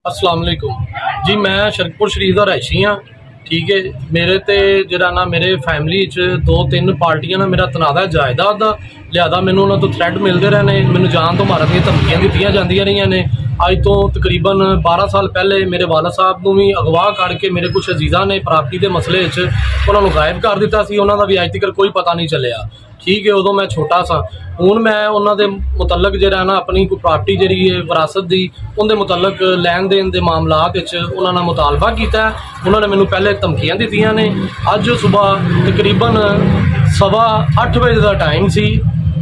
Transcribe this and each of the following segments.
अस्सलाम वालेकुम जी। मैं शरकपुर शरीफ का रहायशी हाँ। ठीक है, मेरे ते जरा ना मेरे फैमिली दो तीन पार्टियां ना मेरा तनाज़ा जायदाद का, लिहाजा मैनू उन्होंने तो थ्रैट मिलते रहे हैं, मैनू जान तो मारन दी धमकियां दित्तियां जांदियां रही ने। अज तो तकरीबन 12 साल पहले मेरे वाला साहब को भी अगवा करके मेरे कुछ अजीज़ा ने प्रॉपर्टी के मसले उन्होंने गायब कर दिता सी, उन्होंने भी अज तक कोई पता नहीं चलिया। ठीक है, उदों मैं छोटा सा, हूँ मैं उन्होंने मुतलक जरा ना अपनी कोई प्रॉपर्टी जी है विरासत की उनके मुतलक लैन देन के मामलात उन्होंने मुतालबा किया। उन्होंने मैनू पहले धमकियां दित्तियां ने। अज सुबह तकरीबन 8:15 बजे का टाइम सी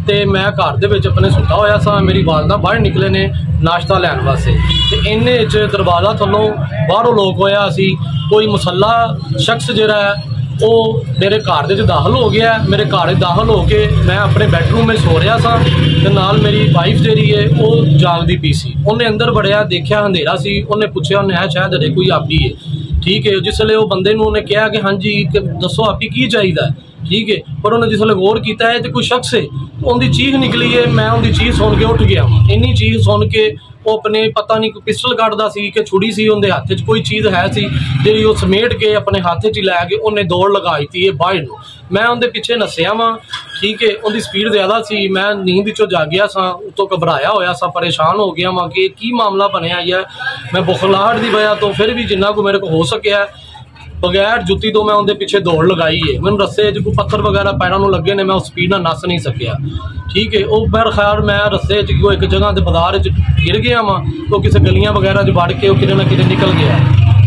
ते मैं घर दे विच अपने सुता होया सा, मेरी वालदा बाहर निकले ने नाश्ता लैन वास्ते, ते इन्ने दरवाजा थल्लों बाहरों लोग होया सी कोई मुसल्ला शख्स जिहड़ा है वो मेरे घर दे दाखिल हो गया। मेरे घर दाखिल हो के मैं अपने बैडरूम में सो रहा सा ते नाल मेरी वाइफ जी है वो जागदी पी सी। उन्हें अंदर वड़िया, देखा अंधेरा सी, उन्हें पूछा उन्हें है शायद हरे कोई आपी है। ठीक है, जिसले वो बंदे नूं उन्हें कहा कि हाँ जी दसो आपी की चाहिए। ठीक है, पर उन्हें जिसले गौर किया है तो कोई शख्स है, उनकी चीख निकली है। मैं उनकी चीख सुन के उठ गया। इन्नी चीख सुन के वो अपने पता नहीं कोई पिस्टल कटदा सी कि छुड़ी सी उनके हाथ च कोई चीज़ है सी जी, वो समेट के अपने हाथ च लैके उन्हें दौड़ लगाई थी है बाहर नूं। मैं उनके पिछे नसिया वा। ठीक है, उनकी स्पीड ज़्यादा सी, मैं नींद चो जागिया सा, उतों घबराया होया सा, परेशान हो गया वा कि की मामला बनया है। मैं बुखलाहट की वजह तो फिर भी जिन्ना को मेरे को हो सकिया बगैर जुत्ती तो मैं उनके पिछे दौड़ लगाई है। मैंने रस्ते कोई पत्थर वगैरह पैरों में लगे ने, मैं उस स्पीड नस नहीं सकिया। ठीक है, वो बैर खैर मैं रस्ते कोई एक जगह के बाजार गिर गया वा, तो किसी गलियां वगैरह वड़ के कि ना कि निकल गया।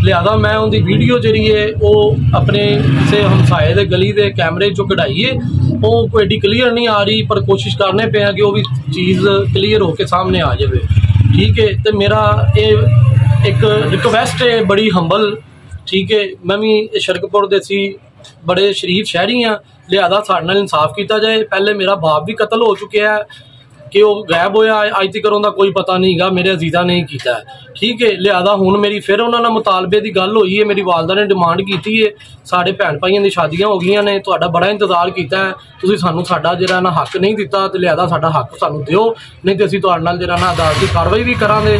लिहाजा मैं उनकी वीडियो जी है वो अपने किसी हमसाए के गली के कैमरे चो कढ़ाई है, वो कोई एडी क्लीयर नहीं आ रही, पर कोशिश करने पे कि वो भी चीज़ क्लीयर होकर सामने आ जाए। ठीक है, तो मेरा ये एक रिक्वेस्ट है बड़ी हंबल। ठीक है, मैं भी शरकपुर दे सी बड़े शरीफ शहरी हाँ, लिहाजा साडे नाल इंसाफ किया जाए। पहले मेरा बाप भी कतल हो चुका है कि वो गायब होया, अज तक उनका कोई पता नहीं गा, मेरे अजीज़ा ने किया है। ठीक है, लिहाजा हुण मेरी फिर उन्होंने मुतालबे की गल हुई है, मेरी वालदा ने डिमांड की है, साढ़े भैन भाइयों की शादियां हो गई ने, तुहाडा बड़ा इंतजार किया है, तुसीं सानूं साडा जिहड़ा ना हक नहीं दिता, तो लिहाजा साडा हक सानूं दिओ, नहीं तो असीं तुहाडे नाल जिहड़ा ना अदालती कार्रवाई भी करांगे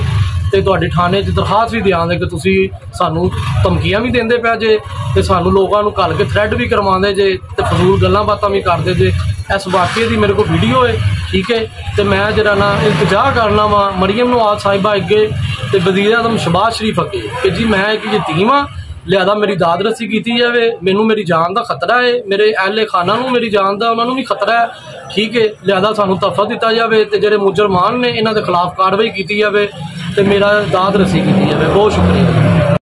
ते तुहाडे थाने दरखास्त भी देंगे कि तुसीं सानूं धमकियां भी देंदे पै जे, ते सानूं लोकां नूं घल के थ्रैट भी करवांदे जे, ते फजूल गल्लां बातां भी करदे जे। इस वाकये की मेरे को वीडियो है। ठीक है, तो मैं जरा ना इल्तिजा करना वा मरियम नवाज साहिबा अगे ते वज़ीर आज़म शहबाज शरीफ अगे कि जी मैं एक यतीम हाँ, लिहाजा मेरी दाद रसी की जाए। मैनू मेरी जान का खतरा है, मेरे अहले खाना नूं मेरी जान का उन्होंने भी खतरा है। ठीक है, लिहाजा सानूं तहफ़्फ़ुज़ दिता जाए, तो जिहड़े मुजरमान ने इन्हां दे खिलाफ कार्रवाई की जाए, तो मेरा दाद रसी की जाए। बहुत शुक्रिया।